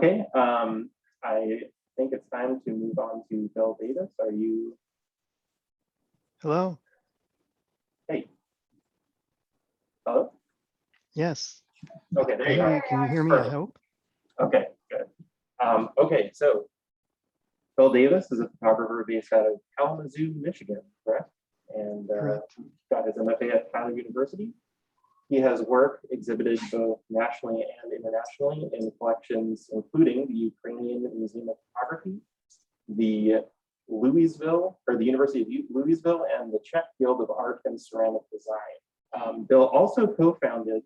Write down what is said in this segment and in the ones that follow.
Okay, I think it's time to move on to Bill Davis. Are you? Hello. Hey, hello? Yes. Okay, I there you hear are. you. Can you hear me? I Perfect. hope. Okay, good. Okay, so Bill Davis is a photographer based out of Kalamazoo, Michigan, correct? And Correct. got his MFA at Tyler University. He has work exhibited both nationally and internationally in collections, including the Ukrainian Museum of Photography, the University of Louisville, and the Czech Guild of Art and Ceramic Design. Bill also co-founded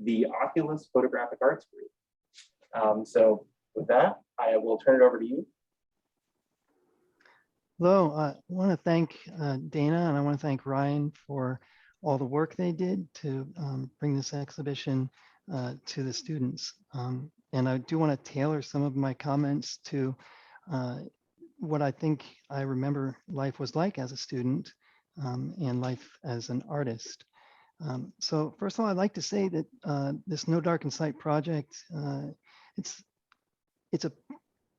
the Oculus Photographic Arts Group. So with that, I will turn it over to you. Hello. I want to thank Dana, and I want to thank Ryan for all the work they did to bring this exhibition to the students. And I do want to tailor some of my comments to what I think I remember life was like as a student and life as an artist. So first of all, I'd like to say that this No Dark in Sight project, it's a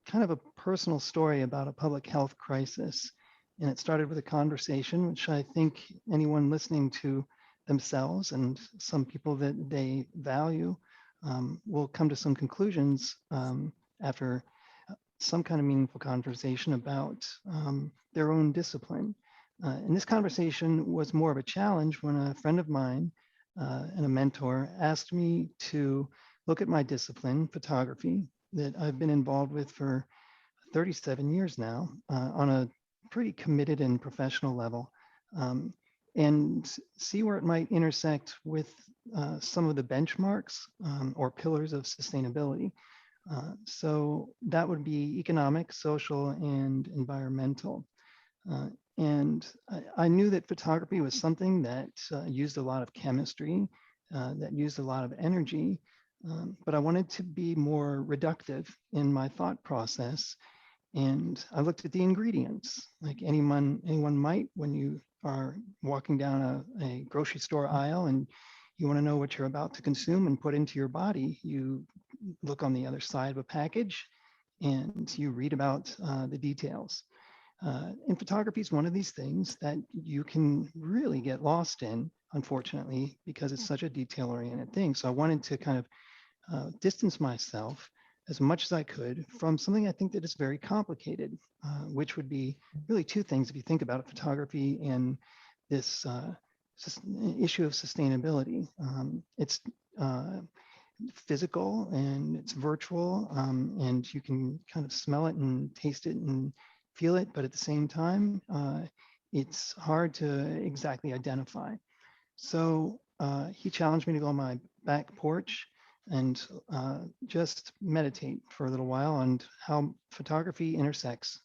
kind of a personal story about a public health crisis. And it started with a conversation, which I think anyone listening to themselves and some people that they value will come to some conclusions after some kind of meaningful conversation about their own discipline. And this conversation was more of a challenge when a friend of mine and a mentor asked me to look at my discipline, photography, that I've been involved with for 37 years now on a pretty committed and professional level, and see where it might intersect with some of the benchmarks or pillars of sustainability. So that would be economic, social, and environmental. And I knew that photography was something that used a lot of chemistry, that used a lot of energy, but I wanted to be more reductive in my thought process. And I looked at the ingredients, like anyone might when you are walking down a grocery store aisle and you want to know what you're about to consume and put into your body. You look on the other side of a package and you read about the details. And photography is one of these things that you can really get lost in, unfortunately, because it's such a detail-oriented thing. So I wanted to kind of distance myself as much as I could from something I think that is very complicated, which would be really two things if you think about it, photography and this issue of sustainability. It's physical and it's virtual, and you can kind of smell it and taste it and feel it, but at the same time, it's hard to exactly identify. So he challenged me to go on my back porch and just meditate for a little while on how photography intersects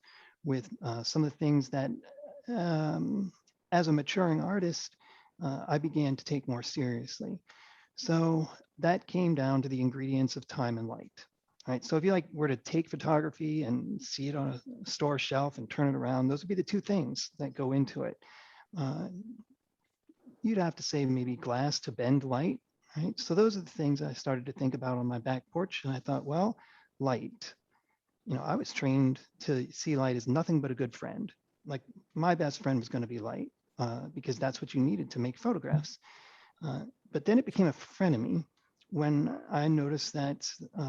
with some of the things that, as a maturing artist, I began to take more seriously. So that came down to the ingredients of time and light. Right. So if you were to take photography and see it on a store shelf and turn it around, those would be the two things that go into it. You'd have to say maybe glass to bend light, right? So those are the things I started to think about on my back porch. And I thought, well, light. I was trained to see light as nothing but a good friend. Like my best friend was going to be light because that's what you needed to make photographs. But then it became a frenemy when I noticed that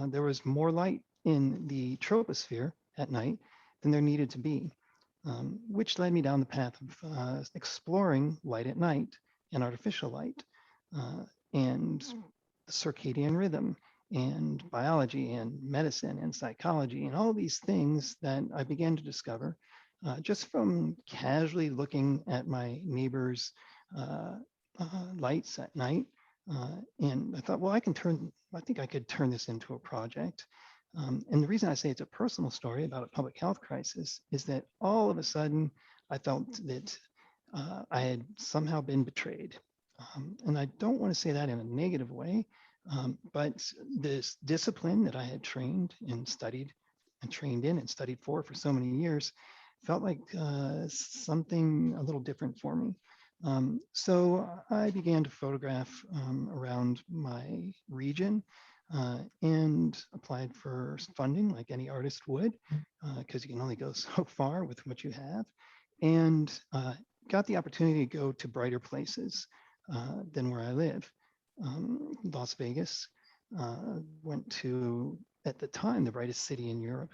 there was more light in the troposphere at night than there needed to be, which led me down the path of exploring light at night and artificial light and circadian rhythm and biology and medicine and psychology and all these things that I began to discover just from casually looking at my neighbors' lights at night. And I thought, well, I think I could turn this into a project. And the reason I say it's a personal story about a public health crisis is that all of a sudden I felt that I had somehow been betrayed. And I don't want to say that in a negative way, but this discipline that I had trained and studied and trained in and studied for so many years felt like something a little different for me. So I began to photograph around my region, and applied for funding like any artist would, because you can only go so far with what you have, and got the opportunity to go to brighter places than where I live. Las Vegas, went to, at the time, the brightest city in Europe,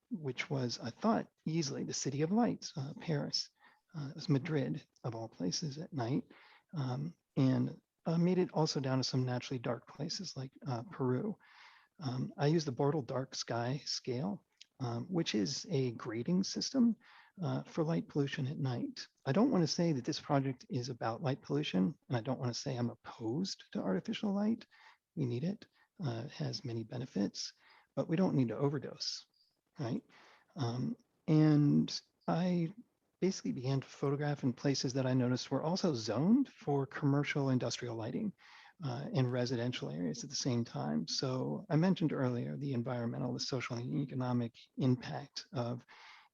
which was, I thought, easily the city of lights, Paris. It was Madrid, of all places, at night. And made it also down to some naturally dark places like Peru. I use the Bortle Dark Sky Scale, which is a grading system for light pollution at night. I don't want to say that this project is about light pollution, and I don't want to say I'm opposed to artificial light. We need it. It has many benefits, but we don't need to overdose, right? And I basically began to photograph in places that I noticed were also zoned for commercial industrial lighting in residential areas at the same time. So I mentioned earlier the environmental, the social, and economic impact of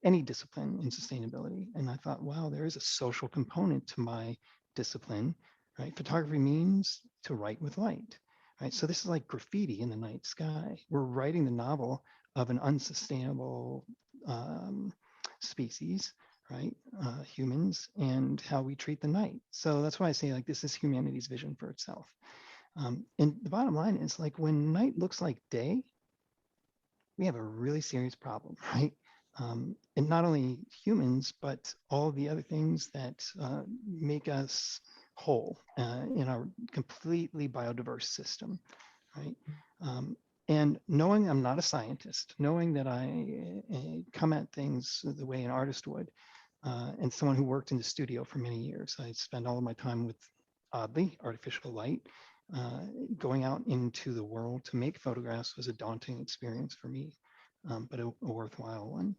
any discipline in sustainability. And I thought, wow, there is a social component to my discipline, right? Photography means to write with light, right? So this is like graffiti in the night sky. We're writing the novel of an unsustainable species, right? Humans, and how we treat the night. So that's why I say like this is humanity's vision for itself. And the bottom line is like when night looks like day, we have a really serious problem, right? And not only humans, but all the other things that make us whole in our completely biodiverse system, right? And knowing I'm not a scientist, knowing that I come at things the way an artist would, and someone who worked in the studio for many years, I spend all of my time with, oddly, artificial light. Going out into the world to make photographs was a daunting experience for me, but a worthwhile one.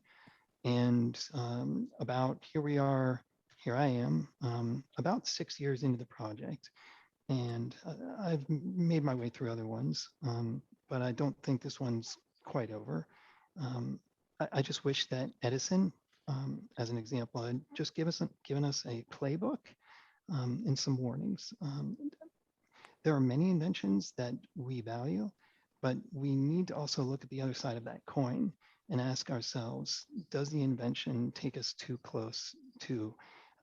And about here we are, here I am, about 6 years into the project. And I've made my way through other ones, but I don't think this one's quite over. I just wish that Edison, as an example, had just given us a playbook and some warnings. There are many inventions that we value, but we need to also look at the other side of that coin and ask ourselves, does the invention take us too close to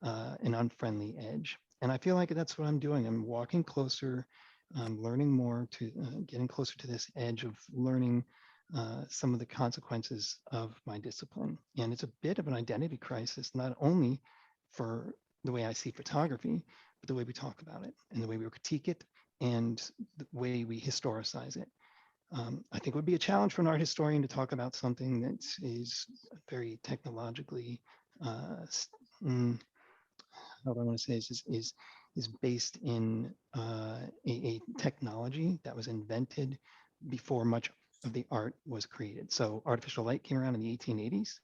an unfriendly edge? And I feel like that's what I'm doing. I'm walking closer, learning more, to getting closer to this edge of learning some of the consequences of my discipline. And it's a bit of an identity crisis, not only for the way I see photography, but the way we talk about it and the way we critique it and the way we historicize it. I think it would be a challenge for an art historian to talk about something that is very technologically, how do I want to say, is based in a technology that was invented before much of the art was created. So artificial light came around in the 1880s,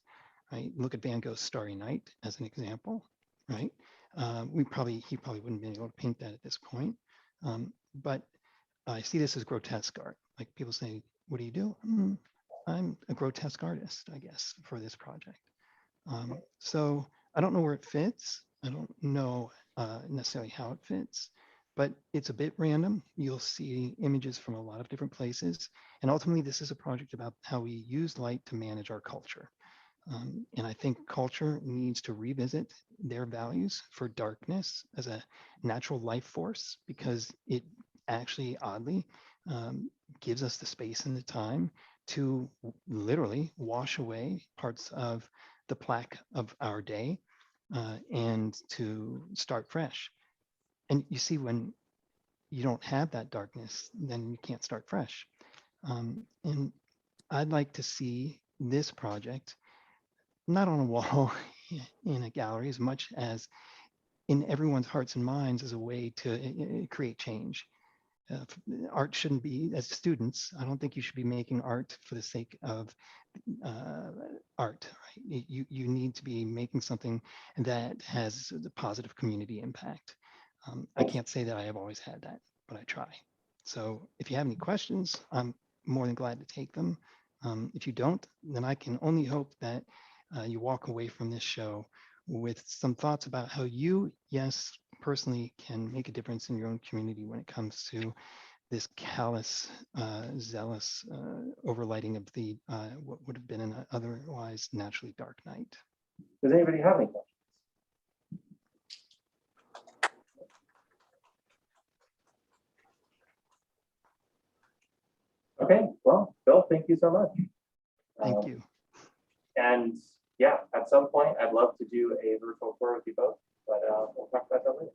right? Look at Van Gogh's Starry Night as an example, right? He probably wouldn't be able to paint that at this point. But I see this as grotesque art. Like people say, what do you do? I'm a grotesque artist, I guess, for this project. So I don't know where it fits. I don't know necessarily how it fits, but it's a bit random. You'll see images from a lot of different places. And ultimately, this is a project about how we use light to manage our culture. And I think culture needs to revisit their values for darkness as a natural life force, because it actually, oddly, gives us the space and the time to literally wash away parts of the plaque of our day and to start fresh. And you see, when you don't have that darkness, then you can't start fresh. And I'd like to see this project not on a wall in a gallery as much as in everyone's hearts and minds as a way to create change. Art shouldn't be, as students, I don't think you should be making art for the sake of art. Right? You need to be making something that has a positive community impact. I can't say that I have always had that, but I try. So if you have any questions, I'm more than glad to take them. If you don't, then I can only hope that you walk away from this show with some thoughts about how you, yes, personally can make a difference in your own community when it comes to this callous, zealous overlighting of the what would have been an otherwise naturally dark night. Does anybody have any questions? Okay, well, Bill, thank you so much. Thank you. And yeah, at some point, I'd love to do a virtual tour with you both, but we'll talk about that later.